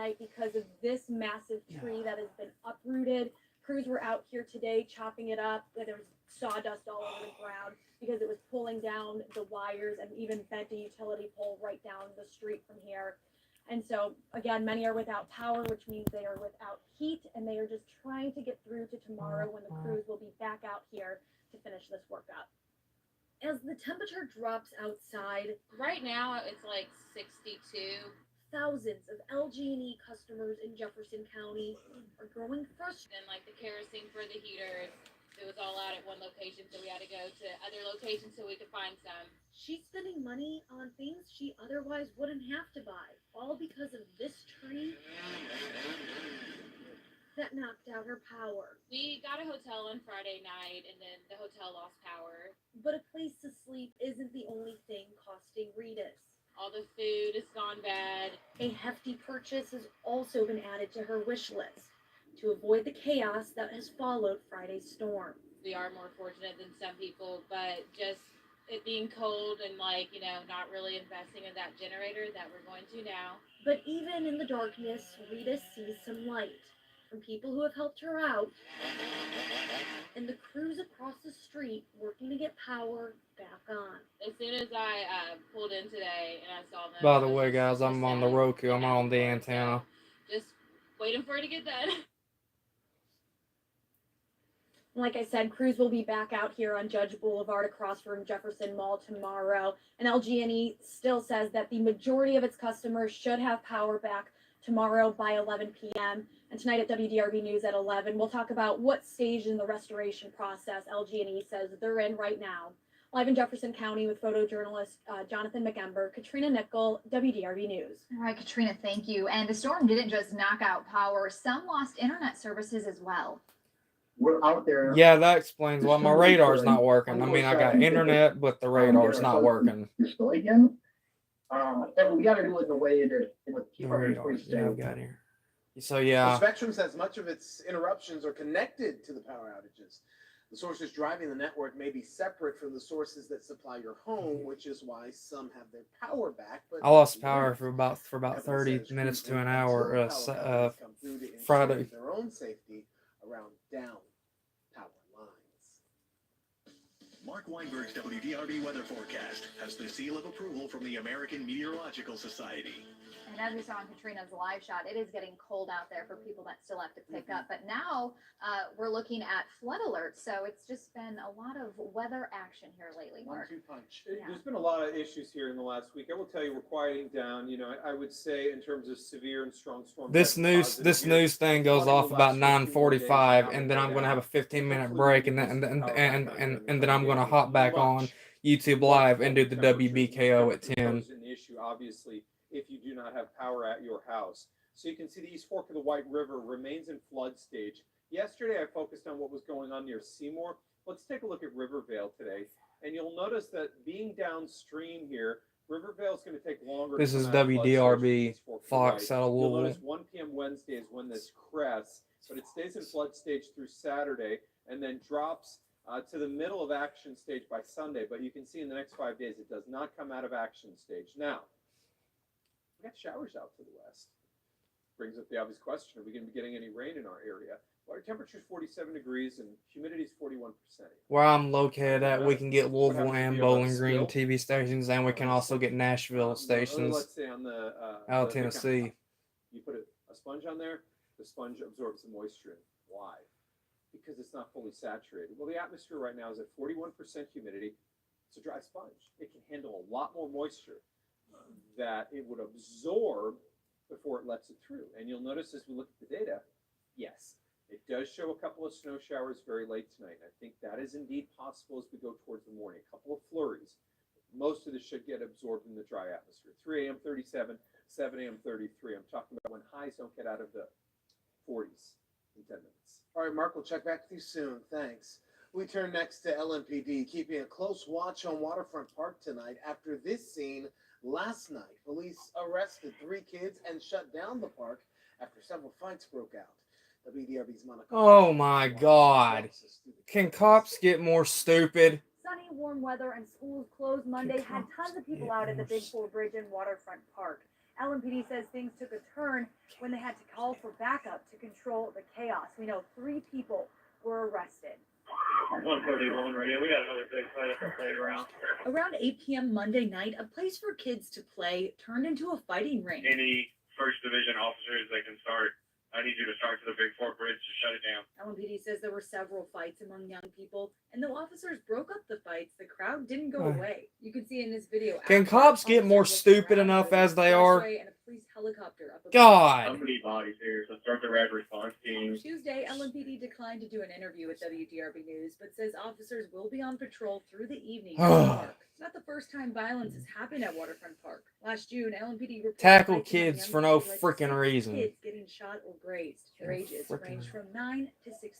tonight because of this massive tree that has been uprooted. Crews were out here today chopping it up. There was sawdust all over the ground because it was pulling down the wires and even bent a utility pole right down the street from here. And so, again, many are without power, which means they are without heat, and they are just trying to get through to tomorrow when the crews will be back out here to finish this work up. As the temperature drops outside, right now it's like 62. Thousands of LG&E customers in Jefferson County are growing frustrated. And like the kerosene for the heaters, it was all out at one location, so we had to go to other locations so we could find some. She's spending money on things she otherwise wouldn't have to buy, all because of this tree that knocked out her power. We got a hotel on Friday night, and then the hotel lost power. But a place to sleep isn't the only thing costing Rita's. All the food has gone bad. A hefty purchase has also been added to her wish list to avoid the chaos that has followed Friday's storm. We are more fortunate than some people, but just it being cold and not really investing in that generator that we're going to now. But even in the darkness, Rita sees some light from people who have helped her out and the crews across the street working to get power back on. As soon as I pulled in today and I saw them. By the way, guys, I'm on the Roku. I'm on the antenna. Just waiting for it to get done. Like I said, crews will be back out here on Judge Boulevard across from Jefferson Mall tomorrow. And LG&E still says that the majority of its customers should have power back tomorrow by 11 p.m. And tonight at WDRB News at 11, we'll talk about what stage in the restoration process LG&E says they're in right now. Live in Jefferson County with photojournalist Jonathan McEmber, Katrina Nickel, WDRB News. All right, Katrina, thank you. And the storm didn't just knock out power. Some lost internet services as well. We're out there. Yeah, that explains why my radar's not working. I mean, I got internet, but the radar's not working. Again, and we got to do it in a way that it would keep our employees safe. Yeah, we got here. So yeah. Spectrum says much of its interruptions are connected to the power outages. The sources driving the network may be separate from the sources that supply your home, which is why some have their power back. But I lost power for about 30 minutes to an hour Friday. Their own safety around down power lines. Mark Weinberg's WDRB weather forecast has the seal of approval from the American Meteorological Society. And as we saw in Katrina's live shot, it is getting cold out there for people that still have to pick up. But now we're looking at flood alerts. So it's just been a lot of weather action here lately, Mark. 1-2 punch. There's been a lot of issues here in the last week. I will tell you, we're quieting down. I would say in terms of severe and strong storms. This news thing goes off about 9:45, and then I'm going to have a 15-minute break, and then I'm going to hop back on YouTube Live and do the WBKO at 10. An issue, obviously, if you do not have power at your house. So you can see the East Fork of the White River remains in flood stage. Yesterday, I focused on what was going on near Seymour. Let's take a look at Rivervale today. And you'll notice that being downstream here, Rivervale is going to take longer. This is WDRB Fox out of You'll Louisville. notice 1 p.m. Wednesday is when this crests, but it stays in flood stage through Saturday and then drops to the middle of action stage by Sunday. But you can see in the next 5 days, it does not come out of action stage. Now, we got showers out to the west. Brings up the obvious question, are we going to be getting any rain in our area? Water temperature is 47 degrees and humidity is 41%. Where I'm located at, we can get Louisville and Bowling Green TV stations, and we can also get Nashville stations Let's say on the out of Tennessee. You put a sponge on there, the sponge absorbs the moisture. Why? Because it's not fully saturated. Well, the atmosphere right now is at 41% humidity. It's a dry sponge. It can handle a lot more moisture that it would absorb before it lets it through. And you'll notice as we look at the data, yes, it does show a couple of snow showers very late tonight. I think that is indeed possible as we go towards the morning. A couple of flurries. Most of this should get absorbed in the dry atmosphere. 3 a.m. 37, 7 a.m. 33. I'm talking about when highs don't get out of the 40s in 10 minutes. All right, Mark, we'll check back with you soon. Thanks. We turn next to LMPD, keeping a close watch on Waterfront Park tonight after this scene. Last night, police arrested 3 kids and shut down the park after several fights broke out. WDRB's Monica. Oh my God. Can cops get more stupid? Sunny, warm weather and schools closed Monday had tons of people out at the Big Four Bridge and Waterfront Park. LMPD says things took a turn when they had to call for backup to control the chaos. We know 3 people were arrested. 131 radio. We got another big fight at the playground. Around 8 p.m. Monday night, a place for kids to play turned into a fighting ring. Any first division officers, they can start. I need you to start to the Big Four Bridge to shut it down. LMPD says there were several fights among young people, and though officers broke up the fights, the crowd didn't go away. You can see in this video. Can cops get more stupid enough as they are? And a police helicopter up above. God. How many bodies here? So start the rapid response team. Tuesday, LMPD declined to do an interview with WDRB News, but says officers will be on patrol through the evening. It's not the first time violence has happened at Waterfront Park. Last June, LMPD reported Tackle fights among kids young for no people led to freaking 6 reason. Kids getting shot or grazed. Their ages Frickin' ranged from 9 to 16.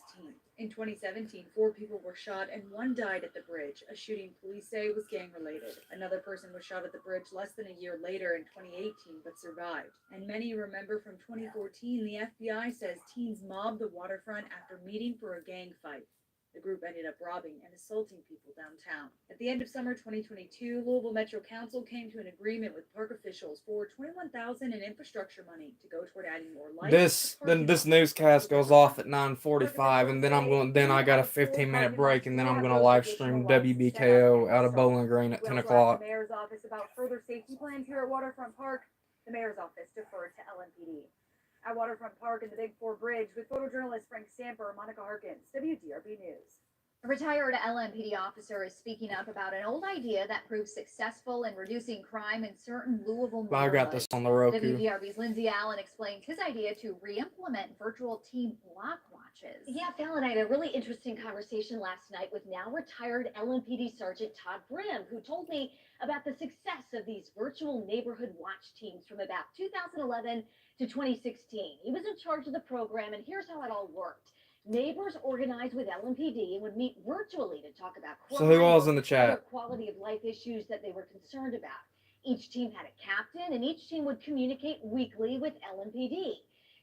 In 2017, 4 people were shot and 1 died at the bridge, a shooting police say was gang-related. Another person was shot at the bridge less than a year later in 2018, but survived. And many remember from 2014, the FBI says teens mobbed the waterfront after meeting for a gang fight. The group ended up robbing and assaulting people downtown. At the end of summer 2022, Louisville Metro Council came to an agreement with park officials for $21,000 in infrastructure money to go toward adding more lights. This newscast goes off at 9:45, and then I got a 15-minute break, and then I'm gonna live stream WBKO out of Bowling Green at 10 o'clock. The mayor's office about further safety plans here at Waterfront Park. The mayor's office deferred to LMPD. At Waterfront Park and the Big Four Bridge with photojournalist Frank Stamper, Monica Harkins, WDRB News. A retired LMPD officer is speaking up about an old idea that proved successful in reducing crime in certain Louisville neighborhoods. I got this on the Roku. WDRB's Lindsay Allen explains his idea to re-implement virtual team block watches. Yeah, Fallon, I had a really interesting conversation last night with now retired LMPD Sergeant Todd Brim, who told me about the success of these virtual neighborhood watch teams from about 2011 to 2016. He was in charge of the program, and here's how it all worked. Neighbors organized with LMPD and would meet virtually to talk about crime. So who all's in the or chat? other quality of life issues that they were concerned about. Each team had a captain, and each team would communicate weekly with LMPD.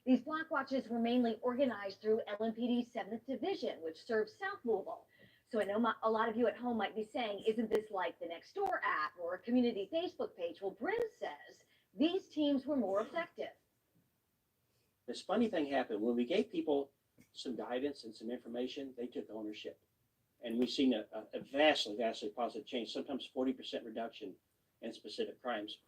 These block watches were mainly organized through LMPD's 7th Division, which serves South Louisville. So I know a lot of you at home might be saying, isn't this like the Nextdoor app or a community Facebook page? Well, Brim says these teams were more effective. This funny thing happened when we gave people some guidance and some information. They took ownership, and we've seen a vastly positive change. Sometimes 40% reduction in specific crimes.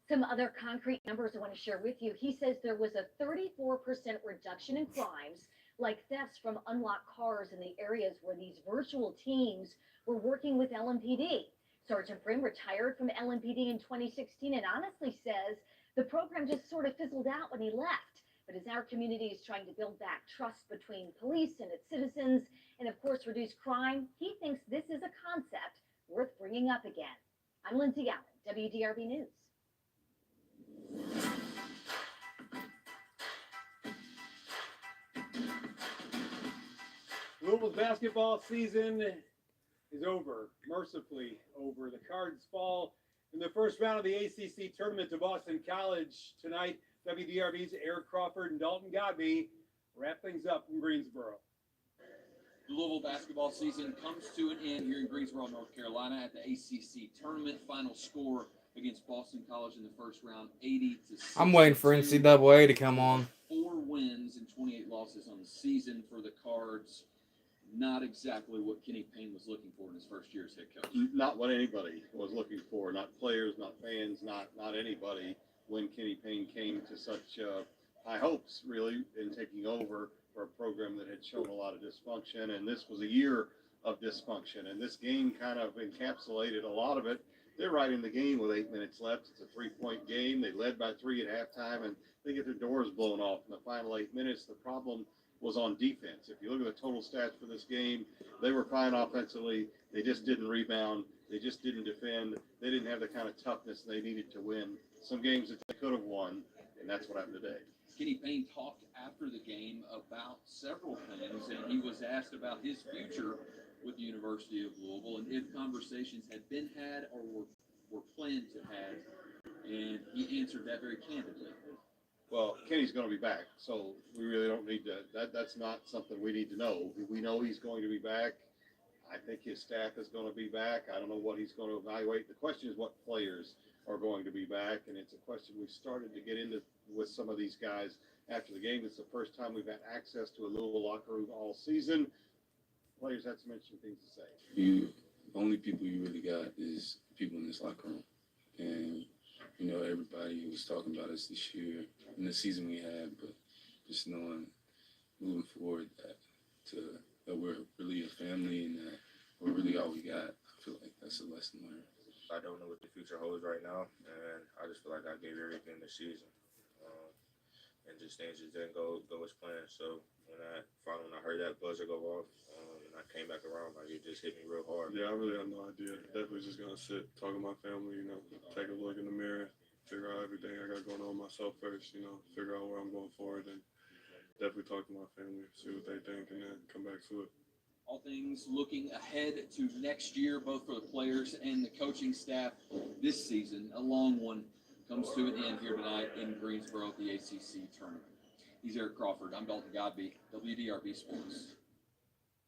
Some other concrete numbers I want to share with you. He says there was a 34% reduction in crimes, like thefts from unlocked cars in the areas where these virtual teams were working with LMPD. Sergeant Brim retired from LMPD in 2016 and honestly says the program just sort of fizzled out when he left. But as our community is trying to build back trust between police and its citizens, and of course reduce crime, he thinks this is a concept worth bringing up again. I'm Lindsay Allen, WDRB News. Louisville's basketball season is over, mercifully over. The Cards fall in the first round of the ACC tournament to Boston College tonight. WDRB's Eric Crawford and Dalton Godby wrap things up in Greensboro. The Louisville basketball season comes to an end here in Greensboro, North Carolina at the ACC tournament. Final score against Boston College in the first round, 80-62. I'm waiting for NCAA to come on. 4 wins and 28 losses on the season for the Cards. Not exactly what Kenny Payne was looking for in his first year as head coach. Not what anybody was looking for. Not players, not fans, not anybody. When Kenny Payne came to such high hopes, really, in taking over for a program that had shown a lot of dysfunction. And this was a year of dysfunction. And this game kind of encapsulated a lot of it. They're right in the game with 8 minutes left. It's a 3-point game. They led by 3 at halftime, and they get their doors blown off in the final 8 minutes. The problem was on defense. If you look at the total stats for this game, they were fine offensively. They just didn't rebound. They just didn't defend. They didn't have the kind of toughness they needed to win some games that they could have won, and that's what happened today. Kenny Payne talked after the game about several things, and he was asked about his future with the University of Louisville and if conversations had been had or were planned to have, and he answered that very candidly. Well, Kenny's going to be back, so we really don't need to. That's not something we need to know. We know he's going to be back. I think his staff is going to be back. I don't know what he's going to evaluate. The question is what players are going to be back, and it's a question we started to get into with some of these guys after the game. It's the first time we've had access to a Louisville locker room all season. Players had some interesting things to say. The only people you really got is people in this locker room. And, you know, everybody was talking about us this year and the season we had, but just knowing moving forward that we're really a family and that we're really all we got, I feel like that's a lesson learned. I don't know what the future holds right now, and I just feel like I gave everything this season. And just things just didn't go as planned. So when I heard that buzzer go off, and I came back around, like it just hit me real hard. Yeah, I really had no idea. Definitely just gonna sit, talk to my family, you know, take a look in the mirror, figure out everything I got going on myself first, you know, figure out where I'm going forward, and definitely talk to my family, see what they think, and then come back to it. All things looking ahead to next year, both for the players and the coaching staff this season. A long one comes to an end here tonight in Greensboro at the ACC tournament. He's Eric Crawford. I'm Dalton Godby, WDRB Sports.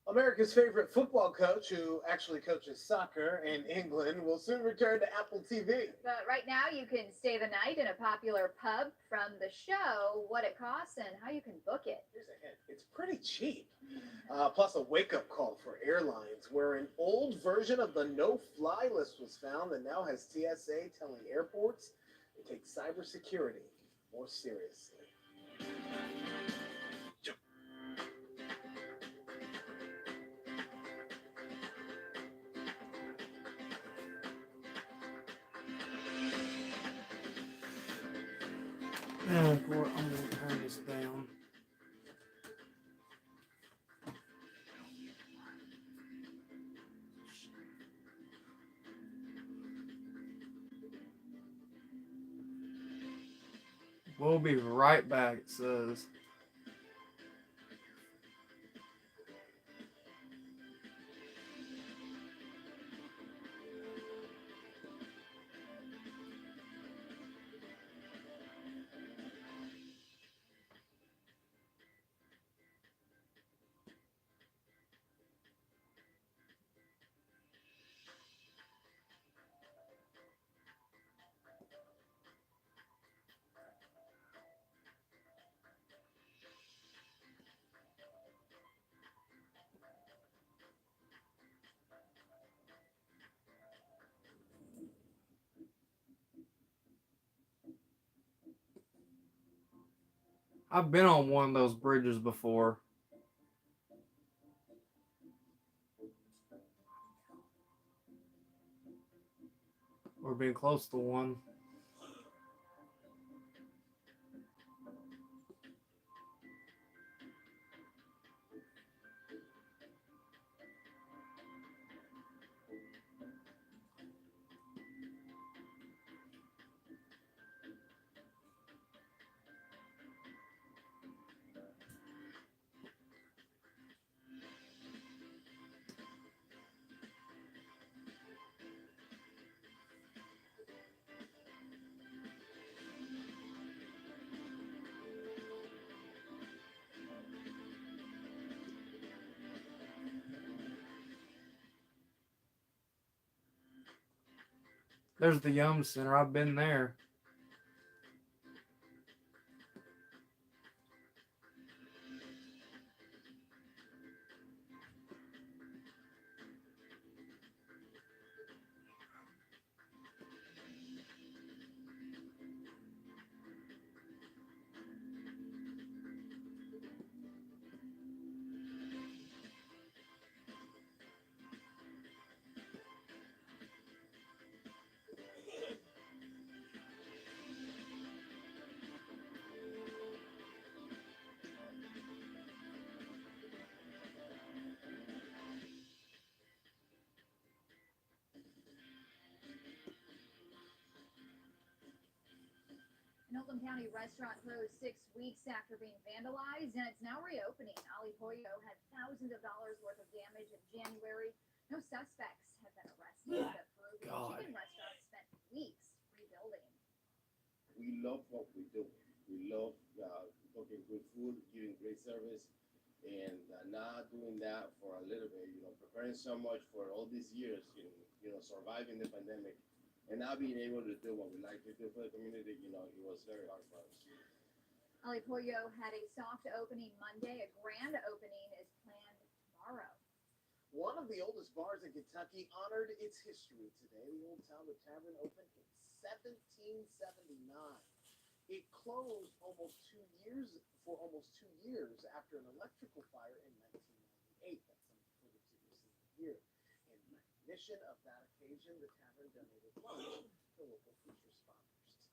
America's favorite football coach, who actually coaches soccer in England, will soon return to Apple TV. But right now, you can stay the night in a popular pub. From the show, what it costs and how you can book it. Here's a hint. It's pretty cheap. Plus a wake-up call for airlines, where an old version of the no-fly list was found that now has TSA telling airports to take cybersecurity more seriously. I'm gonna turn this down. We'll be right back, it says. I've been on one of those bridges before. Or been close to one. There's the Yum Center. I've been there. An Oakland County restaurant closed 6 weeks after being vandalized, and it's now reopening. Ali Pollo had thousands of dollars worth of damage in January. No suspects have been arrested. The Peruvian chicken restaurant spent weeks rebuilding. We love what we do. We love cooking good food, giving great service, and not doing that for a little bit. You know, preparing so much for all these years. You know, surviving the pandemic. and not being able to do what we like to do for the community, you know, it was very hard for us. Ali Pollo had a soft opening Monday. A grand opening is planned tomorrow. One of the oldest bars in Kentucky honored its history today. The Old Town Tavern opened in 1779. It closed almost 2 years after an electrical fire in 1998. That's some footage that you're seeing here. In recognition of that occasion, the tavern donated lunch to local first responders today.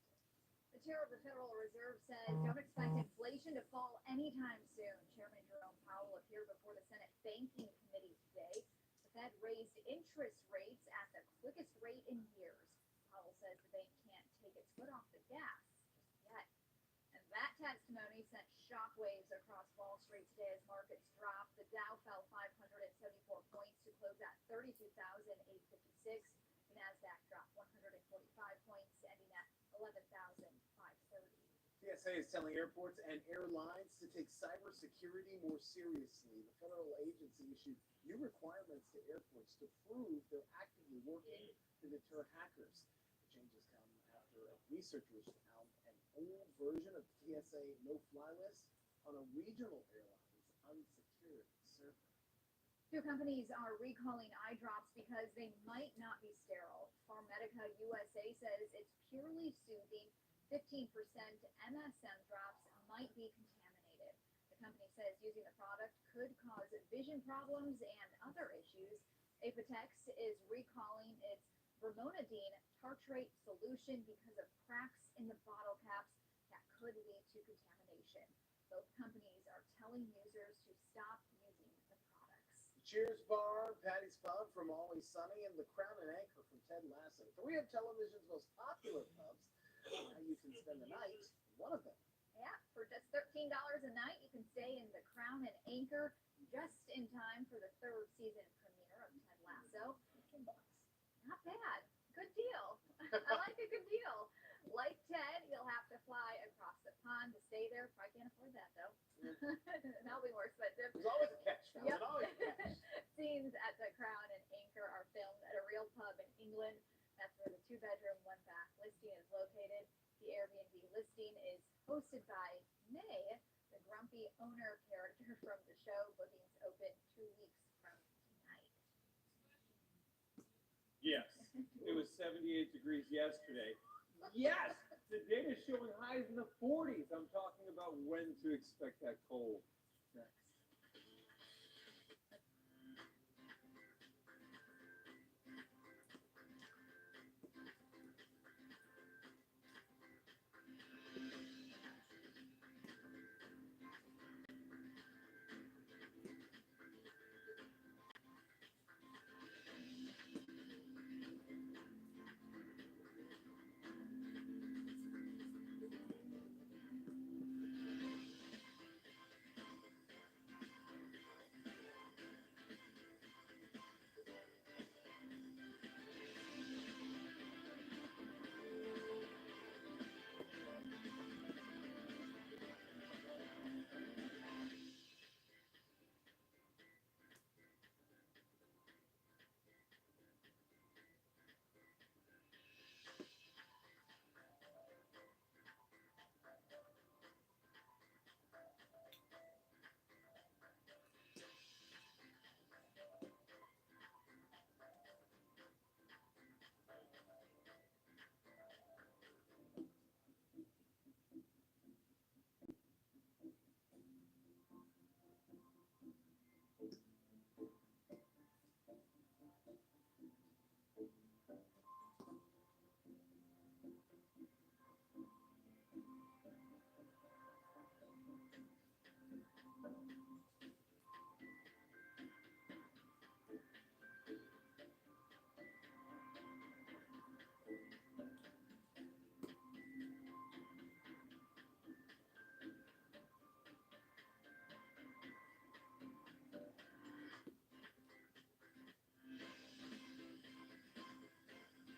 The chair of the Federal Reserve says don't expect inflation to fall anytime soon. Chairman Jerome Powell appeared before the Senate Banking Committee today. The Fed raised interest rates at the quickest rate in years. Powell says the bank can't take its foot off the gas just yet. And that testimony sent shockwaves across Wall Street today as markets dropped. The Dow fell 574 points to close at 32,856. The Nasdaq dropped 145 points, ending at 11,530. TSA is telling airports and airlines to take cybersecurity more seriously. The federal agency issued new requirements to airports to prove they're actively working to deter hackers. The changes come after researchers found an old version of TSA no-fly list on a regional airline's unsecured server. Two companies are recalling eye drops because they might not be sterile. PharMedica USA says it's purely soothing. 15% MSM drops might be contaminated. The company says using the product could cause vision problems and other issues. Apotex is recalling its vermonidine tartrate solution because of cracks in the bottle caps that could lead to contamination. Both companies are telling users to stop using the products. The Cheers Bar, Patty's Pub from Always Sunny, and the Crown and Anchor from Ted Lasso. 3 of television's most popular pubs. Now you can spend the night in one of them. Yeah, for just $13 a night, you can stay in the Crown and Anchor just in time for the 3rd season premiere of Ted Lasso. $10. Not bad. Good deal. I like a good deal. Like Ted, you'll have to fly across the pond to stay there. Probably can't afford that though. That'll be more expensive. There's always a catch. Yep. Always a catch. Scenes at the Crown and Anchor are filmed at a real pub in England. That's where the 2-bedroom, 1-bath listing is located. The Airbnb listing is hosted by May, the grumpy owner character from the show. Bookings open 2 weeks from tonight. Yes, it was 78 degrees yesterday. Yes, today is showing highs in the 40s. I'm talking about when to expect that cold. Next.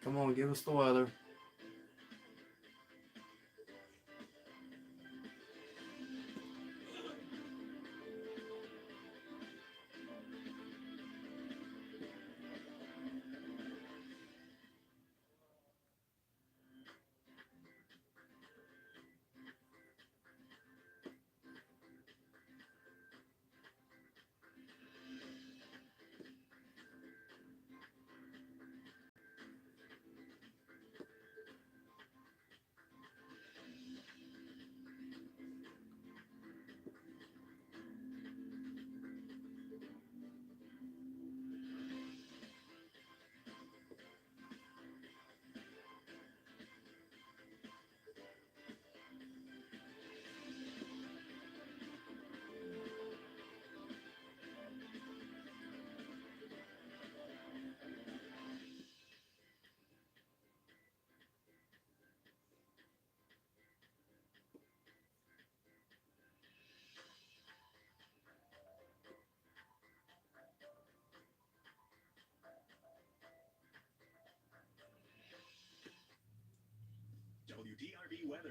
Come on, give us the weather.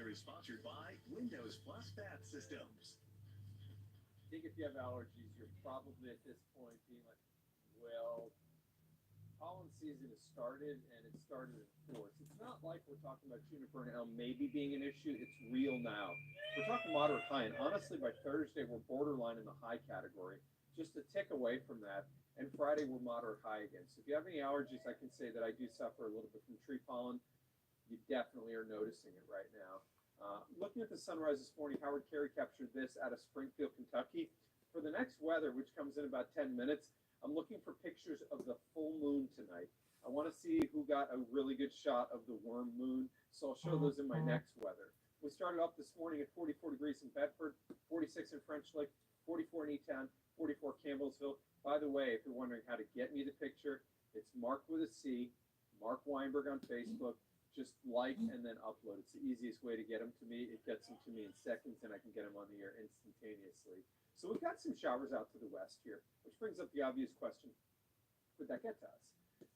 Weather is sponsored by Windows Plus Bath Systems. I think if you have allergies, you're probably at this point being like, well, pollen season has started and it started in force. It's not like we're talking about juniper and elm maybe being an issue. It's real now. We're talking moderate high, and honestly, by Thursday, we're borderline in the high category, just a tick away from that. And Friday, we're moderate high again. So if you have any allergies, I can say that I do suffer a little bit from tree pollen. You definitely are noticing it right now. Looking at the sunrise this morning, Howard Carey captured this out of Springfield, Kentucky. For the next weather, which comes in about 10 minutes, I'm looking for pictures of the full moon tonight. I want to see who got a really good shot of the worm moon, so I'll show those in my next weather. We started off this morning at 44 degrees in Bedford, 46 in French Lake, 44 in E-Town, 44 Campbellsville. By the way, if you're wondering how to get me the picture, it's Mark with a C, Mark Weinberg on Facebook. Just like and then upload. It's the easiest way to get them to me. It gets them to me in seconds, and I can get them on the air instantaneously. So we've got some showers out to the west here, which brings up the obvious question: would that get to us?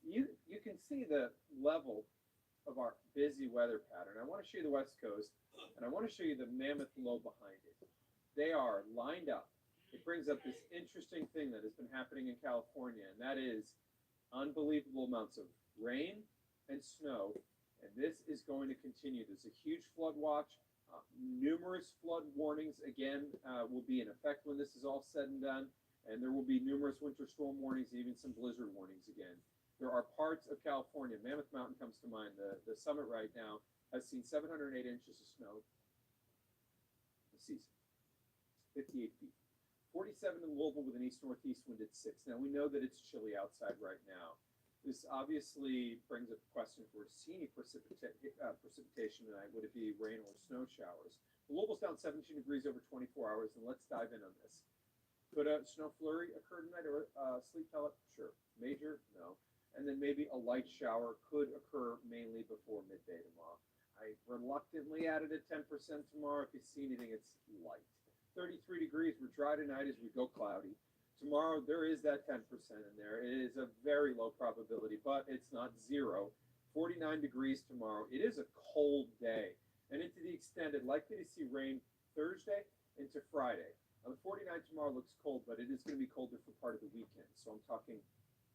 You can see the level of our busy weather pattern. I want to show you the West Coast, and I want to show you the mammoth low behind it. They are lined up. It brings up this interesting thing that has been happening in California, and that is unbelievable amounts of rain and snow. And this is going to continue. There's a huge flood watch. Numerous flood warnings, again, will be in effect when this is all said and done. And there will be numerous winter storm warnings, even some blizzard warnings again. There are parts of California, Mammoth Mountain comes to mind. The summit right now has seen 708 inches of snow this season, 58 feet. 47 in Louisville with an east-northeast wind at 6. Now, we know that it's chilly outside right now. This obviously brings up the question if we're seeing precipitation tonight. Would it be rain or snow showers? Louisville's down 17 degrees over 24 hours, and let's dive in on this. Could a snow flurry occur tonight or a sleet pellet? Sure. Major? No. And then maybe a light shower could occur mainly before midday tomorrow. I reluctantly added a 10% tomorrow. If you see anything, it's light. 33 degrees. We're dry tonight as we go cloudy. Tomorrow, there is that 10% in there. It is a very low probability, but it's not zero. 49 degrees tomorrow. It is a cold day. And into the extended, likely to see rain Thursday into Friday. Now, the 49 tomorrow looks cold, but it is going to be colder for part of the weekend. So I'm talking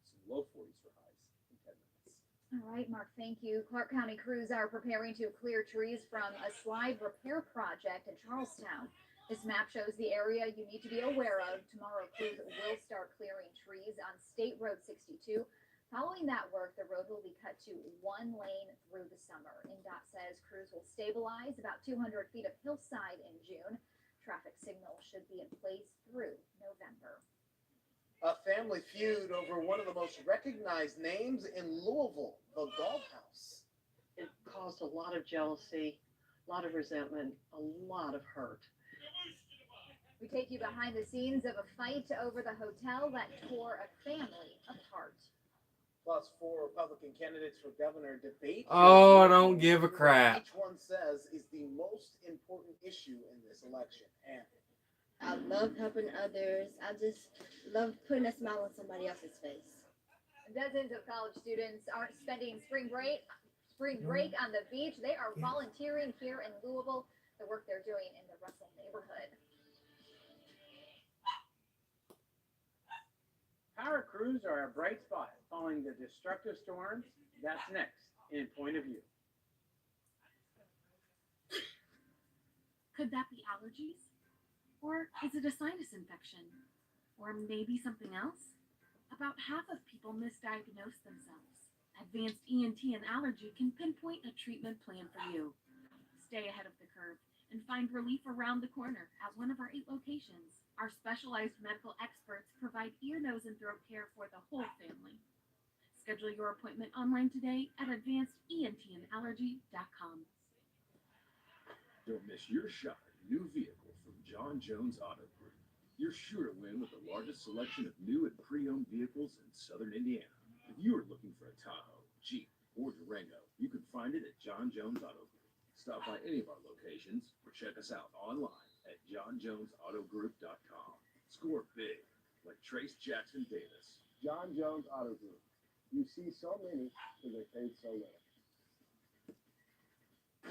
some low 40s for highs in 10 minutes. All right, Mark, thank you. Clark County crews are preparing to clear trees from a slide repair project in Charlestown. This map shows the area you need to be aware of. Tomorrow, crews will start clearing trees on State Road 62. Following that work, the road will be cut to one lane through the summer. NDOT says crews will stabilize about 200 feet of hillside in June. Traffic signals should be in place through November. A family feud over one of the most recognized names in Louisville, the Golf House. It caused a lot of jealousy, a lot of resentment, a lot of hurt. We take you behind the scenes of a fight over the hotel that tore a family apart. Plus, 4 Republican candidates for governor debate. Oh, I don't give a crap. Each one says is the most important issue in this election. And I love helping others. I just love putting a smile on somebody else's face. Dozens of college students aren't spending spring break on the beach. They are volunteering here in Louisville, the work they're doing in the Russell neighborhood. Power crews are a bright spot following the destructive storms. That's next in Point of View. Could that be allergies? Or is it a sinus infection? Or maybe something else? About half of people misdiagnose themselves. Advanced ENT and Allergy can pinpoint a treatment plan for you. Stay ahead of the curve and find relief around the corner at one of our 8 locations. Our specialized medical experts provide ear, nose, and throat care for the whole family. Schedule your appointment online today at advancedentandallergy.com. Don't miss your shot at a new vehicle from John Jones Auto Group. You're sure to win with the largest selection of new and pre-owned vehicles in Southern Indiana. If you are looking for a Tahoe, Jeep, or Durango, you can find it at John Jones Auto Group. Stop by any of our locations or check us out online at johnjonesautogroup.com. Score big, like Trace Jackson Davis. John Jones Auto Group. You see so many because they paid so little.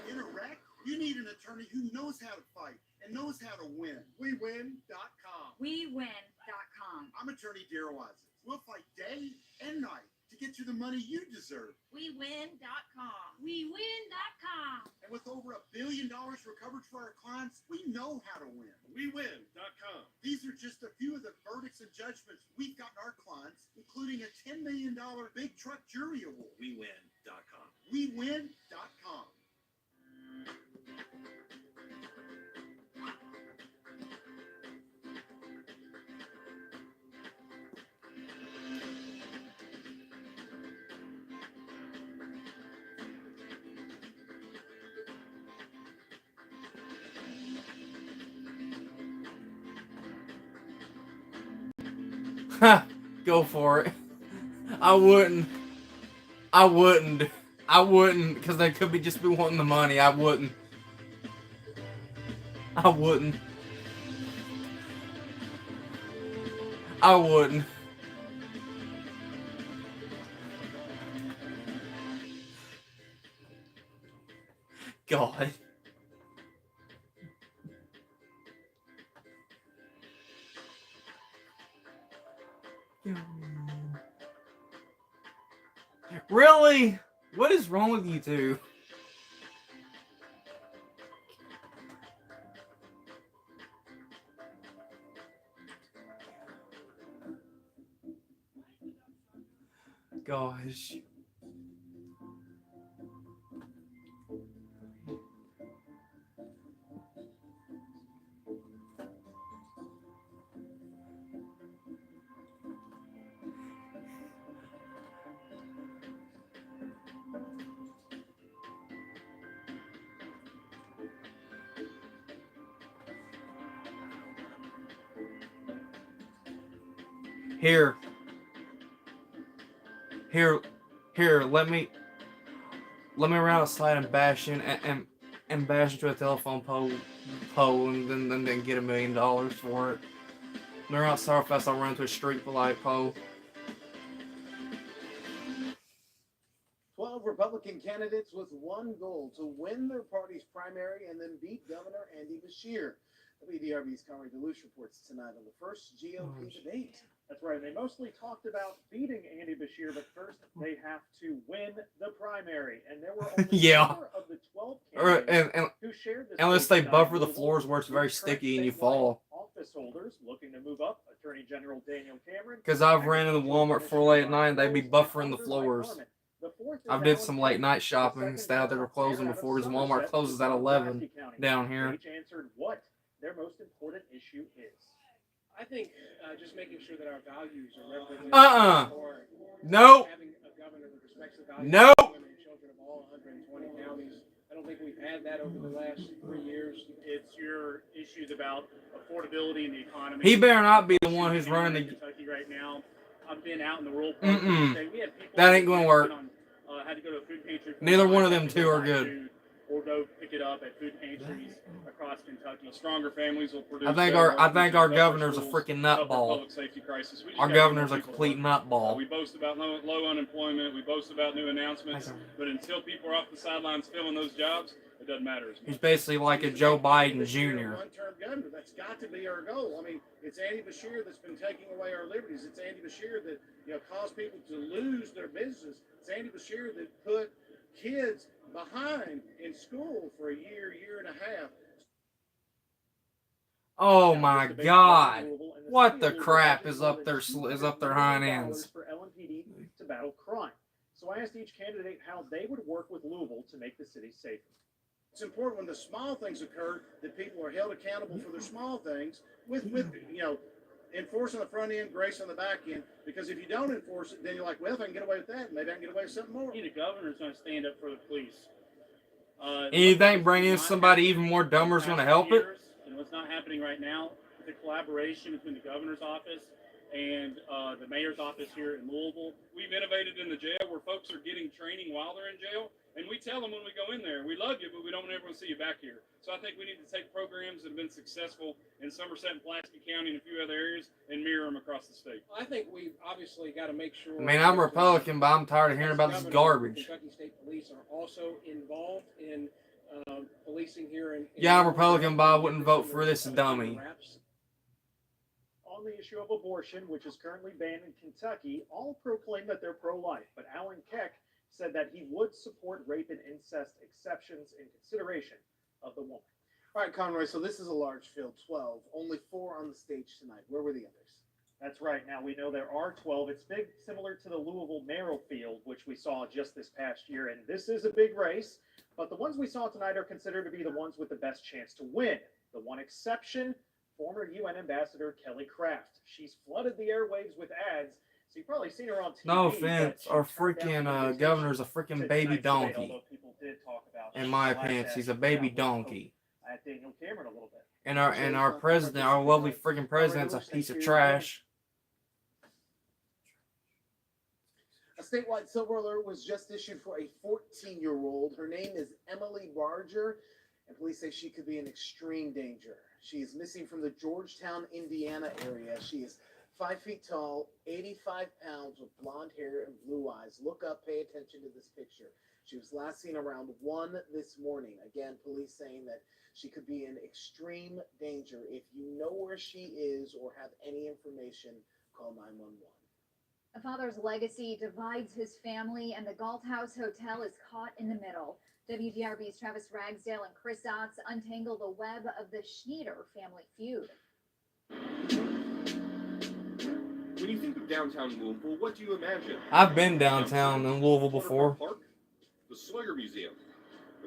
In a wreck? You need an attorney who knows how to fight and knows how to win. WeWin.com. WeWin.com. I'm attorney Darryl Isaacs. We'll fight day and night to get you the money you deserve. WeWin.com. WeWin.com. And with over $1 billion recovered for our clients, we know how to win. WeWin.com. These are just a few of the verdicts and judgments we've gotten our clients, including a $10 million big truck jury award. WeWin.com. WeWin.com. Ha! Go for it. I wouldn't. Because they could be just be wanting the money. I wouldn't. God. Really? What is wrong with you two? Gosh. Here, let me run outside and bash in and bash into a telephone pole and then get $1 million for it. When we're outside fast, I'll run into a street light pole. 12 Republican candidates with one goal: to win their party's primary and then beat Governor Andy Beshear. WDRB's Conrad DeLuce reports tonight on the first GOP debate. That's right. They mostly talked about beating Andy Beshear, but first they have to win the primary. And there were only Yeah. 4 of the 12 candidates who shared this. Unless they state buffer the approval floors where it's very with current sticky and you statewide fall. Office holders looking to move up: Attorney General Daniel Cameron. Because I've ran into Walmart for late at night and they'd be buffering the floors. I've did some late night shopping instead of they were closing before because Walmart closes at 11 down here. Each answered what their most important issue is. I think just making sure that our values are represented. Nope. Having a governor that respects the values Nope. of women and children of all 120 counties. I don't think we've had that over the last 3 years. It's your issues about affordability and the economy. He better not be the one who's running the. Kentucky right now. I've been out in the rural parts of the state. We had people That ain't gonna work. had to go to a food pantry. Neither one of them two are good. Or go pick it up at food pantries across Kentucky. Stronger families will produce. I think our governor's a freaking nutball. Public safety crisis. Our governor's a complete nutball. We boast about low unemployment. We boast about new announcements. But until people are off the sidelines filling those jobs, it doesn't matter. He's basically like a Joe Biden Jr. One-term governor. That's got to be our goal. I mean, it's Andy Beshear that's been taking away our liberties. It's Andy Beshear that caused people to lose their business. It's Andy Beshear that put kids behind in school for a year and a half. Oh my God! What the crap is up their hind ends? For LMPD to battle crime. So I asked each candidate how they would work with Louisville to make the city safer. It's important when the small things occur that people are held accountable for their small things with enforcing the front end, grace on the back end. Because if you don't enforce it, then you're like, well, if I can get away with that, maybe I can get away with something more. The governor's going to stand up for the police. And you think bringing in somebody even more dumber is going to help it? And what's not happening right now, the collaboration between the governor's office and the mayor's office here in Louisville. We've innovated in the jail where folks are getting training while they're in jail. And we tell them when we go in there, we love you, but we don't ever want to see you back here. So I think we need to take programs that have been successful in Somerset and Pulaski County and a few other areas and mirror them across the state. I think we've obviously got to make sure. I mean, I'm Republican, but I'm tired of hearing about this garbage. Kentucky State Police are also involved in policing here in Yeah, I'm Republican, but I wouldn't vote for this dummy. On the issue of abortion, which is currently banned in Kentucky, all proclaim that they're pro-life, but Alan Keck said that he would support rape and incest exceptions in consideration of the woman. All right, Conroy, so this is a large field, 12. Only 4 on the stage tonight. Where were the others? That's right. Now we know there are 12. It's big, similar to the Louisville Merrill field, which we saw just this past year. And this is a big race, but the ones we saw tonight are considered to be the ones with the best chance to win. The one exception, former UN Ambassador Kelly Craft. She's flooded the airwaves with ads, so you've probably seen her on TV. No offense, our freaking governor's a freaking baby donkey. In my opinion, she's a baby donkey. At Daniel Cameron a little bit. And our president, our lovely freaking president's a piece of trash. A statewide silver alert was just issued for a 14-year-old. Her name is Emily Barger, and police say she could be in extreme danger. She is missing from the Georgetown, Indiana area. She is 5 feet tall, 85 pounds, with blonde hair and blue eyes. Look up, pay attention to this picture. She was last seen around 1 this morning. Again, police saying that she could be in extreme danger. If you know where she is or have any information, call 911. A father's legacy divides his family, and the Galt House Hotel is caught in the middle. WDRB's Travis Ragsdale and Chris Otts untangle the web of the Schneider family feud. When you think of downtown Louisville, what do you imagine? I've been downtown in Louisville before. Park, the Slugger Museum.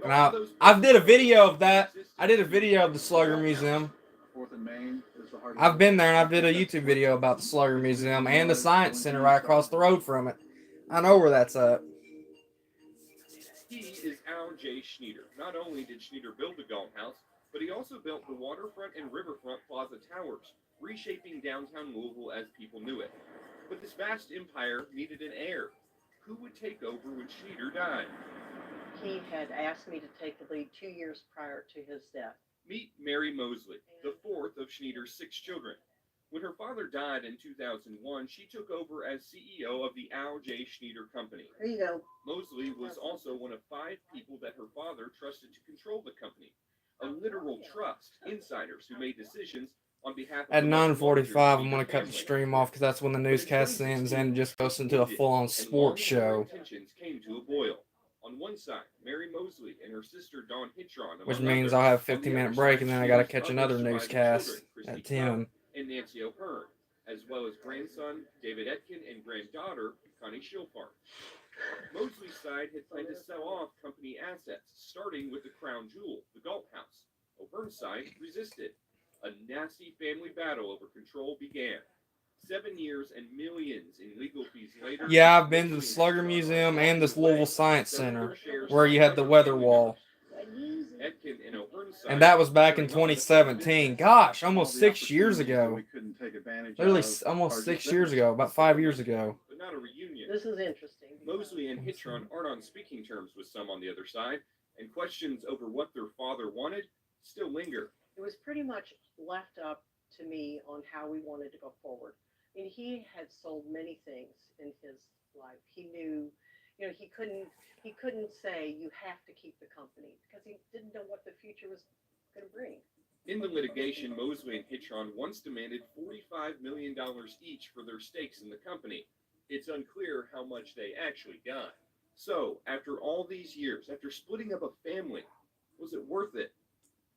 And I did a video of that. I did a video of the Slugger Museum. 4th and Main is the heart of I've been there, and I did a YouTube video about the Slugger Museum and the Science Center right across the road from it. I know where that's at. He is Al J. Schneider. Not only did Schneider build the Galt House, but he also built the waterfront and riverfront plaza towers, reshaping downtown Louisville as people knew it. But this vast empire needed an heir. Who would take over when Schneider died? He had asked me to take the lead 2 years prior to his death. Meet Mary Mosley, the 4th of Schneider's 6 children. When her father died in 2001, she took over as CEO of the Al J. Schneider Company. There you go. Mosley was also one of 5 people that her father trusted to control the company. A literal trust, insiders who made decisions on behalf of At 9:45, I'm going to cut the stream off because that's when the newscast ends and just goes into a full-on sports show. Tensions came to a boil. On one side, Mary Mosley and her sister Dawn Hitron, Which means I'll have a 15-minute break and then I got to catch another newscast at 10. And Nancy O'Hearn, as well as grandson David Etkin and granddaughter Connie Schilfart. Mosley's side had planned to sell off company assets, starting with the crown jewel, the Galt House. O'Hearn's side resisted. A nasty family battle over control began. 7 years and millions in legal fees later. Yeah, I've been to the Slugger Museum and this Louisville Science Center, where you had the weather wall. And that was back in 2017. Gosh, almost 6 years ago. Literally almost 6 years ago, about 5 years ago. But not a reunion. This is interesting. Mosley and Hitron aren't on speaking terms with some on the other side, and questions over what their father wanted still linger. It was pretty much left up to me on how we wanted to go forward. I mean, he had sold many things in his life. He knew, he couldn't say you have to keep the company because he didn't know what the future was going to bring. In the litigation, Mosley and Hitron once demanded $45 million each for their stakes in the company. It's unclear how much they actually got. So, after all these years, after splitting up a family, was it worth it?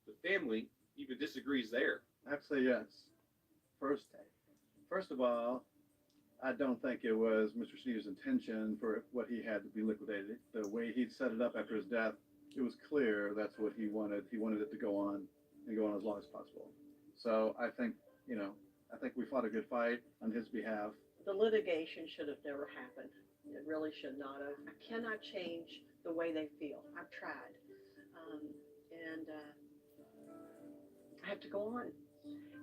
The family even disagrees there. I'd say yes. First of all, I don't think it was Mr. Schneider's intention for what he had to be liquidated. The way he'd set it up after his death, it was clear that's what he wanted. He wanted it to go on and go on as long as possible. So I think, I think we fought a good fight on his behalf. The litigation should have never happened. It really should not have. I cannot change the way they feel. I've tried. And I have to go on.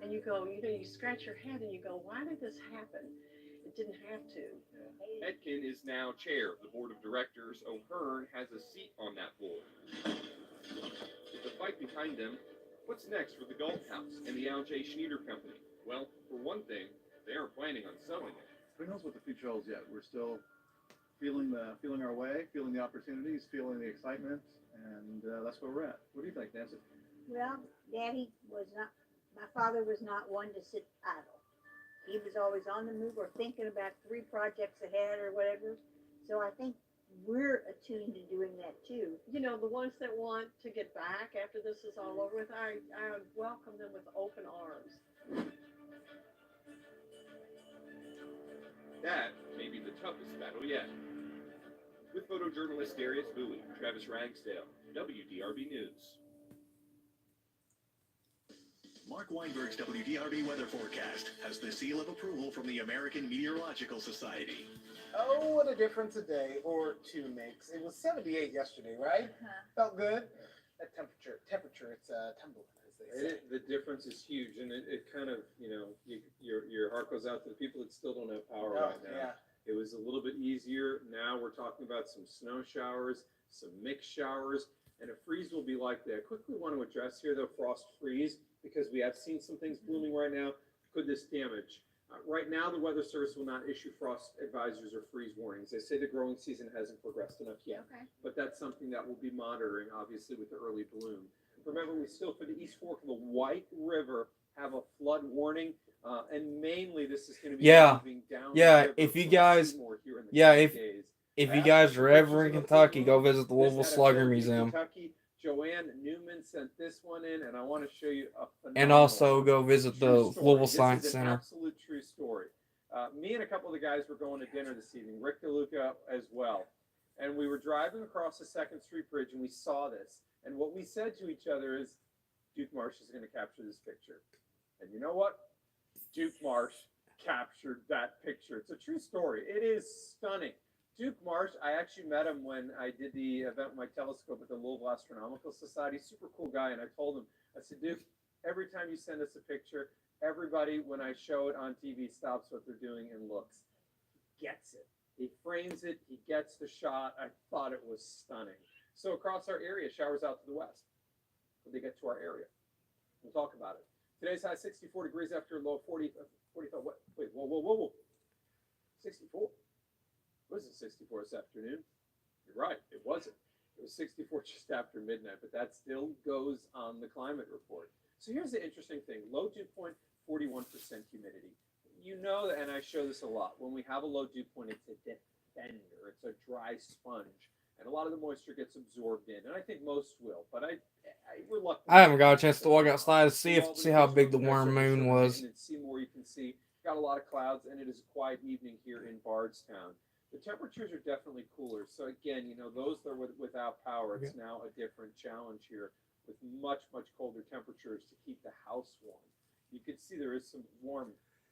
And you go, you scratch your head and you go, why did this happen? It didn't have to. Etkin is now chair of the board of directors. O'Hearn has a seat on that board. With the fight behind them, what's next for the Galt House and the Al J. Schneider Company? Well, for one thing, they aren't planning on selling it. Who knows what the future holds yet? We're still feeling our way, feeling the opportunities, feeling the excitement, and that's where we're at. What do you think, Nancy? Well, my father was not one to sit idle. He was always on the move or thinking about 3 projects ahead or whatever. So I think we're attuned to doing that too. You know, the ones that want to get back after this is all over with, I welcome them with open arms. That may be the toughest battle yet. With photojournalist Darius Bowie, Travis Ragsdale, WDRB News. Mark Weinberg's WDRB weather forecast has the seal of approval from the American Meteorological Society. Oh, what a difference a day or two makes. It was 78 yesterday, right? Felt good. That temperature, it's tumbling, as they say. The difference is huge, and it kind of, your heart goes out to the people that still don't have power right now. Yeah. It was a little bit easier. Now we're talking about some snow showers, some mixed showers, and a freeze will be likely. I quickly want to address here, though, frost freeze, because we have seen some things blooming right now. Could this damage? Right now, the Weather Service will not issue frost advisories or freeze warnings. They say the growing season hasn't progressed enough yet. Okay. But that's something that we'll be monitoring, obviously, with the early bloom. Remember, we still, for the East Fork of the White River, have a flood warning, and mainly this is going to be moving down the river If you from guys, Seymour here in the yeah, coming if days. if I you have guys some are pictures ever in of the Kentucky, go bloom. visit the Louisville This had a Slugger building in Museum, Kentucky. Joanne Newman sent this one in, and I want to show you a and phenomenal also go visit the true story. Louisville This Science is an Center. absolute true story. Me and a couple of the guys were going to dinner this evening, Rick DeLuca as well. And we were driving across the 2nd Street Bridge, and we saw this. And what we said to each other is, Duke Marsh is going to capture this picture. And you know what? Duke Marsh captured that picture. It's a true story. It is stunning. Duke Marsh, I actually met him when I did the event with my telescope at the Louisville Astronomical Society. Super cool guy. And I told him, I said, Duke, every time you send us a picture, everybody, when I show it on TV, stops what they're doing and looks. He gets it. He frames it. He gets the shot. I thought it was stunning. So across our area, showers out to the west. When they get to our area, we'll talk about it. Today's high 64 degrees after a low of 45. What? Wait, whoa. 64. Was it 64 this afternoon? You're right. It wasn't. It was 64 just after midnight, but that still goes on the climate report. So here's the interesting thing. Low dew point, 41% humidity. You know, and I show this a lot, when we have a low dew point, it's a defender. It's a dry sponge. And a lot of the moisture gets absorbed in. And I think most will. But I reluctantly. I haven't got a chance to walk outside to see how big the warm moon was. And see more, you can see. Got a lot of clouds, and it is a quiet evening here in Bardstown. The temperatures are definitely cooler. So again, those that are without power, it's now a different challenge here with much, much colder temperatures to keep the house warm. You can see there is some warm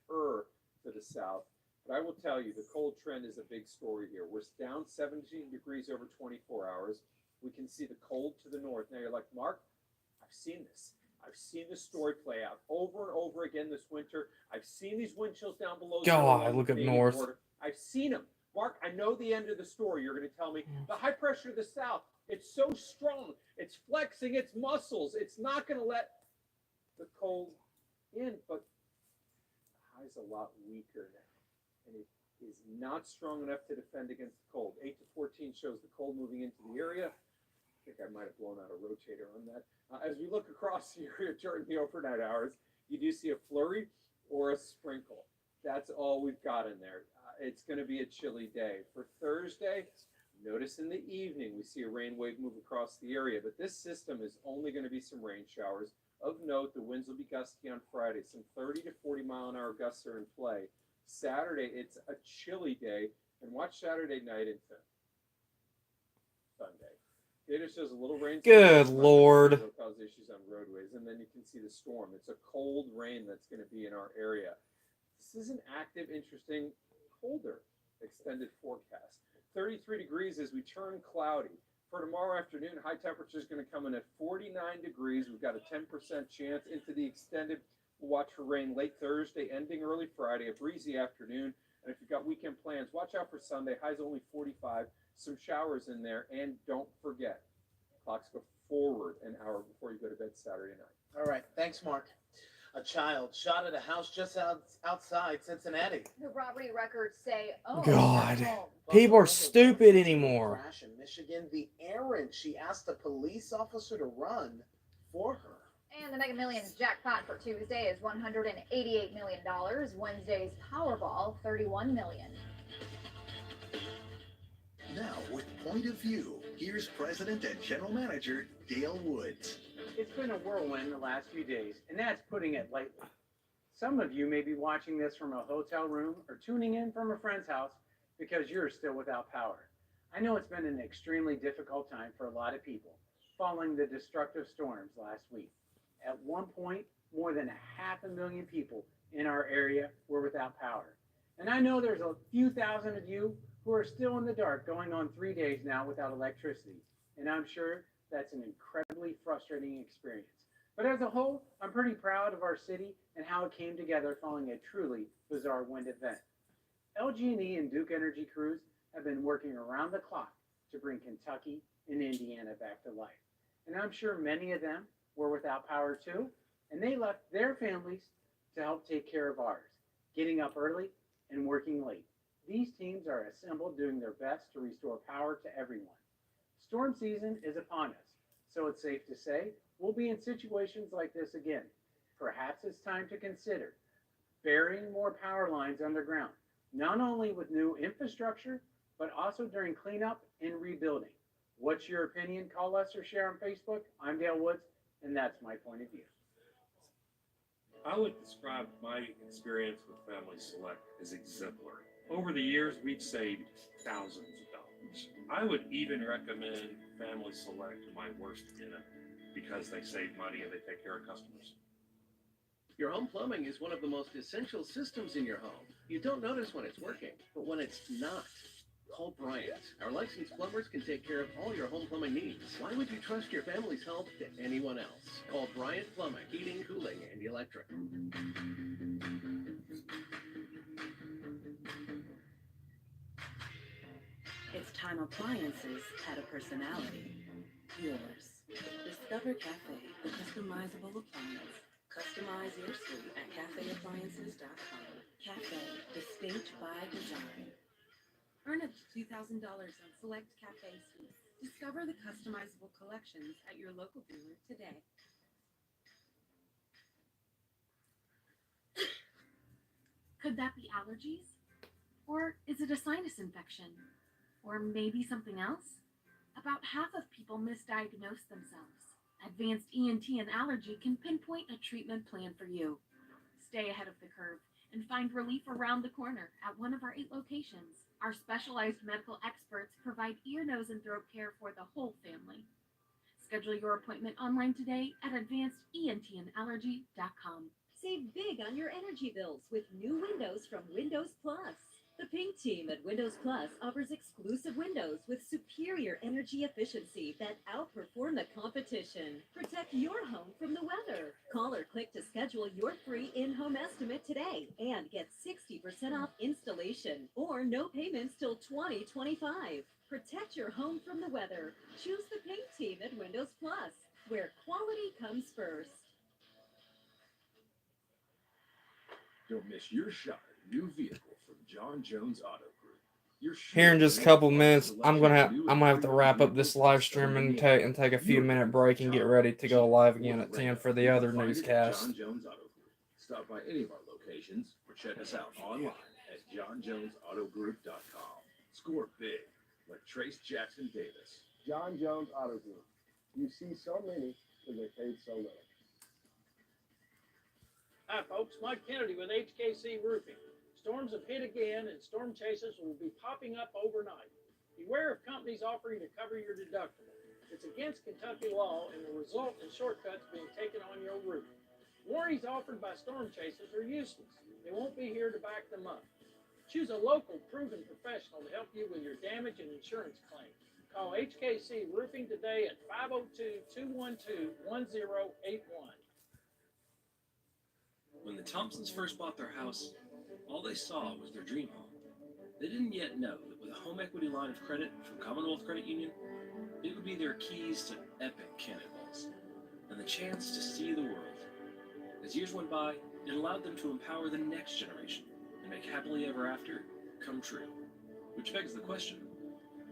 to the south. But I will tell you, the cold trend is a big story here. We're down 17 degrees over 24 hours. We can see the cold to the north. Now you're like, Mark, I've seen this. I've seen this story play out over and over again this winter. I've seen these wind chills down below. God, look up north. Border. I've seen them. Mark, I know the end of the story. You're going to tell me the high pressure of the south, it's so strong. It's flexing its muscles. It's not going to let the cold in, but the high's a lot weaker now. And it is not strong enough to defend against the cold. 8 to 14 shows the cold moving into the area. I think I might have blown out a rotator on that. As we look across the area during the overnight hours, you do see a flurry or a sprinkle. That's all we've got in there. It's going to be a chilly day. For Thursday, notice in the evening we see a rain wave move across the area, but this system is only going to be some rain showers. Of note, the winds will be gusty on Friday. Some 30 to 40 mile an hour gusts are in play. Saturday, it's a chilly day, and watch Saturday night into Sunday. Data shows a little rain. Good Lord. It'll cause issues on roadways, and then you can see the storm. It's a cold rain that's going to be in our area. This is an active, interesting, colder extended forecast. 33 degrees as we turn cloudy. For tomorrow afternoon, high temperature is going to come in at 49 degrees. We've got a 10% chance into the extended. We'll watch for rain late Thursday, ending early Friday, a breezy afternoon. And if you've got weekend plans, watch out for Sunday. Highs only 45. Some showers in there. And don't forget, clocks go forward an hour before you go to bed Saturday night. All right. Thanks, Mark. A child shot at a house just outside Cincinnati. The robbery records say, oh, God. that's home. People are stupid anymore. Crash in Michigan, the errand she asked a police officer to run for her. And the Mega Millions jackpot for Tuesday is $188 million. Wednesday's Powerball, $31 million. Now, with Point of View, here's President and General Manager Dale Woods. It's been a whirlwind the last few days, and that's putting it lightly. Some of you may be watching this from a hotel room or tuning in from a friend's house because you're still without power. I know it's been an extremely difficult time for a lot of people following the destructive storms last week. At one point, more than 500,000 people in our area were without power. And I know there's a few thousand of you who are still in the dark going on 3 days now without electricity. And I'm sure that's an incredibly frustrating experience. But as a whole, I'm pretty proud of our city and how it came together following a truly bizarre wind event. LG&E and Duke Energy crews have been working around the clock to bring Kentucky and Indiana back to life. And I'm sure many of them were without power too, and they left their families to help take care of ours, getting up early and working late. These teams are assembled doing their best to restore power to everyone. Storm season is upon us, so it's safe to say we'll be in situations like this again. Perhaps it's time to consider burying more power lines underground, not only with new infrastructure, but also during cleanup and rebuilding. What's your opinion? Call us or share on Facebook. I'm Dale Woods, and that's my point of view. I would describe my experience with Family Select as exemplary. Over the years, we've saved thousands of dollars. I would even recommend Family Select to my worst enemy because they save money and they take care of customers. Your home plumbing is one of the most essential systems in your home. You don't notice when it's working, but when it's not, call Bryant. Our licensed plumbers can take care of all your home plumbing needs. Why would you trust your family's help to anyone else? Call Bryant Plumbing, Heating, Cooling, and Electric. It's time appliances had a personality. Yours. Discover Cafe, the customizable appliance. Customize your suite at cafeappliances.com. Cafe, distinct by design. Earn up to $2,000 on select cafe suites. Discover the customizable collections at your local dealer today. Could that be allergies? Or is it a sinus infection? Or maybe something else? About half of people misdiagnose themselves. Advanced ENT and Allergy can pinpoint a treatment plan for you. Stay ahead of the curve and find relief around the corner at one of our 8 locations. Our specialized medical experts provide ear, nose, and throat care for the whole family. Schedule your appointment online today at advancedentandallergy.com. Save big on your energy bills with new windows from Windows Plus. The Pink Team at Windows Plus offers exclusive windows with superior energy efficiency that outperform the competition. Protect your home from the weather. Call or click to schedule your free in-home estimate today and get 60% off installation or no payments till 2025. Protect your home from the weather. Choose the Pink Team at Windows Plus, where quality comes first. Don't miss your shot at a new vehicle from John Jones Auto Group. Here in just a couple minutes, I'm gonna have to wrap up this live stream and take a few minute break and get ready to go live again at 10 for the other newscast. John Jones Auto Group. Stop by any of our locations or check us out online at johnjonesautogroup.com. Score big like Trace Jackson Davis. John Jones Auto Group. You see so many because they paid so little. Hi, folks. Mike Kennedy with HKC Roofing. Storms have hit again, and storm chasers will be popping up overnight. Beware of companies offering to cover your deductible. It's against Kentucky law and will result in shortcuts being taken on your roof. Warranties offered by storm chasers are useless. They won't be here to back them up. Choose a local, proven professional to help you with your damage and insurance claim. Call HKC Roofing today at 502-212-1081. When the Thompsons first bought their house, all they saw was their dream home. They didn't yet know that with a home equity line of credit from Commonwealth Credit Union, it would be their keys to epic cannonballs and the chance to see the world. As years went by, it allowed them to empower the next generation and make happily ever after come true. Which begs the question,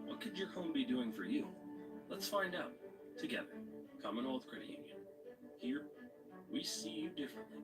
what could your home be doing for you? Let's find out together. Commonwealth Credit Union. Here, we see you differently.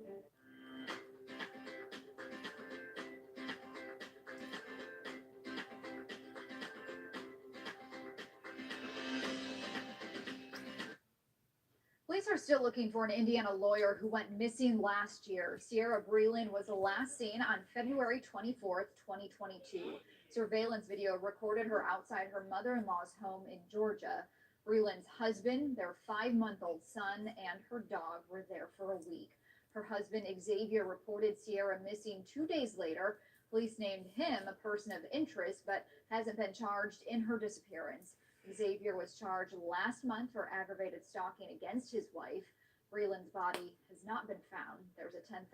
Police are still looking for an Indiana lawyer who went missing last year. Sierra Breland was last seen on February 24th, 2022. Surveillance video recorded her outside her mother-in-law's home in Georgia. Breland's husband, their 5-month-old son, and her dog were there for a week. Her husband, Xavier, reported Sierra missing 2 days later. Police named him a person of interest, but hasn't been charged in her disappearance. Xavier was charged last month for aggravated stalking against his wife. Breland's body has not been found. There's a $10,000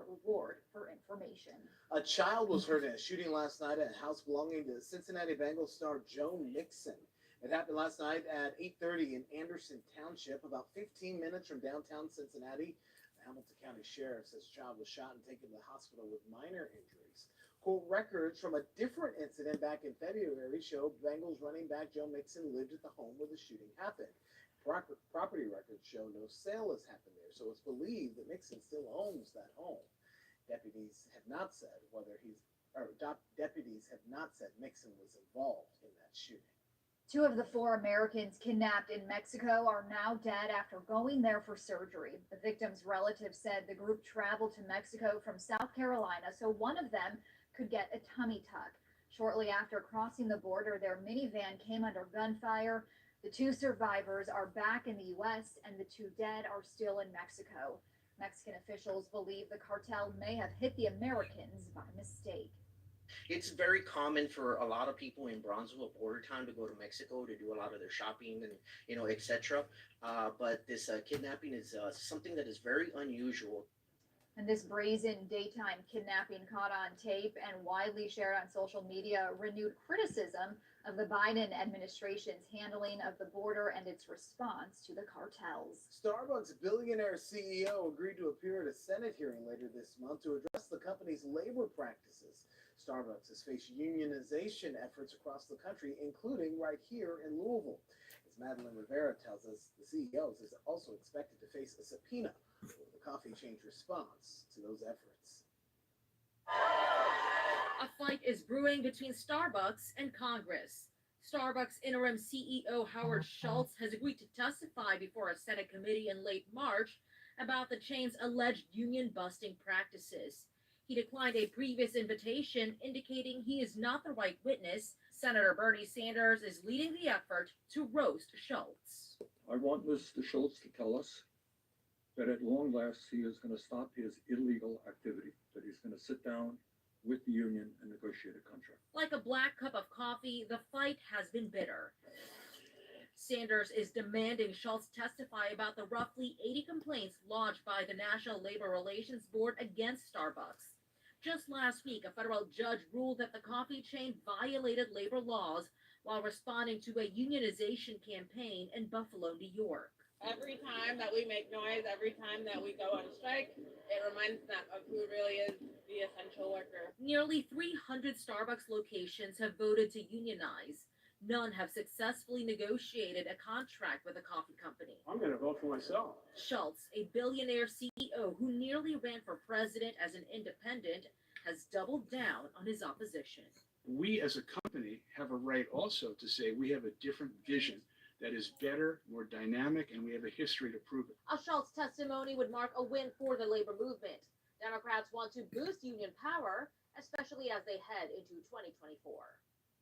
reward for information. A child was hurt in a shooting last night at a house belonging to Cincinnati Bengals star Joe Mixon. It happened last night at 8:30 in Anderson Township, about 15 minutes from downtown Cincinnati. The Hamilton County Sheriff says the child was shot and taken to the hospital with minor injuries. Court records from a different incident back in February show Bengals running back Joe Mixon lived at the home where the shooting happened. Property records show no sale has happened there, so it's believed that Mixon still owns that home. Deputies have not said Mixon was involved in that shooting. 2 of the 4 Americans kidnapped in Mexico are now dead after going there for surgery. The victims' relatives said the group traveled to Mexico from South Carolina, so one of them could get a tummy tuck. Shortly after crossing the border, their minivan came under gunfire. The 2 survivors are back in the U.S., and the 2 dead are still in Mexico. Mexican officials believe the cartel may have hit the Americans by mistake. It's very common for a lot of people in Bronzeville border town to go to Mexico to do a lot of their shopping and etc. But this kidnapping is something that is very unusual. And this brazen daytime kidnapping caught on tape and widely shared on social media renewed criticism of the Biden administration's handling of the border and its response to the cartels. Starbucks billionaire CEO agreed to appear at a Senate hearing later this month to address the company's labor practices. Starbucks has faced unionization efforts across the country, including right here in Louisville. As Madeline Rivera tells us, the CEO is also expected to face a subpoena for the coffee chain's response to those efforts. A fight is brewing between Starbucks and Congress. Starbucks interim CEO Howard Schultz has agreed to testify before a Senate committee in late March about the chain's alleged union-busting practices. He declined a previous invitation, indicating he is not the right witness. Senator Bernie Sanders is leading the effort to roast Schultz. I want Mr. Schultz to tell us that at long last he is going to stop his illegal activity, that he's going to sit down with the union and negotiate a contract. Like a black cup of coffee, the fight has been bitter. Sanders is demanding Schultz testify about the roughly 80 complaints lodged by the National Labor Relations Board against Starbucks. Just last week, a federal judge ruled that the coffee chain violated labor laws while responding to a unionization campaign in Buffalo, New York. Every time that we make noise, every time that we go on strike, it reminds them of who really is the essential worker. Nearly 300 Starbucks locations have voted to unionize. None have successfully negotiated a contract with a coffee company. I'm going to vote for myself. Schultz, a billionaire CEO who nearly ran for president as an independent, has doubled down on his opposition. We as a company have a right also to say we have a different vision that is better, more dynamic, and we have a history to prove it. A Schultz testimony would mark a win for the labor movement. Democrats want to boost union power, especially as they head into 2024.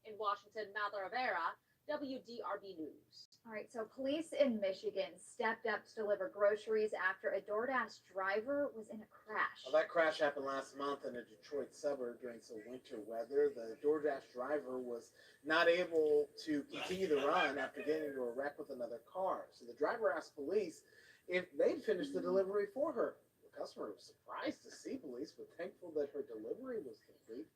In Washington, Madeline Rivera, WDRB News. All right, so police in Michigan stepped up to deliver groceries after a DoorDash driver was in a crash. Well, that crash happened last month in a Detroit suburb during some winter weather. The DoorDash driver was not able to continue the run after getting into a wreck with another car. So the driver asked police if they'd finished the delivery for her. The customer was surprised to see police, but thankful that her delivery was complete.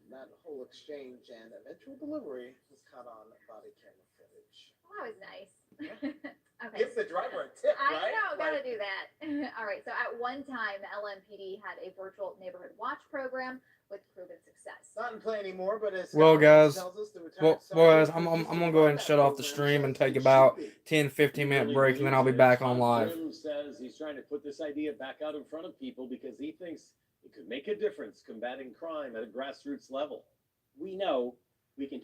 That whole exchange and eventual delivery was caught on body camera footage. Well, that was nice. Okay. Gives the driver a tip, I right? know, gotta Like, do that. All right, so at one time, LMPD had a virtual neighborhood watch program with proven success. not in play anymore, but as Well, Scott guys, tells us, the retired well, sergeant guys, I'm who's gonna go ahead and shut off the stream and take about 10, 15-minute break, and then I'll be back on live. Jim says he's trying to put this idea back out in front of people because he thinks it could make a difference combating crime at a grassroots level. We know we can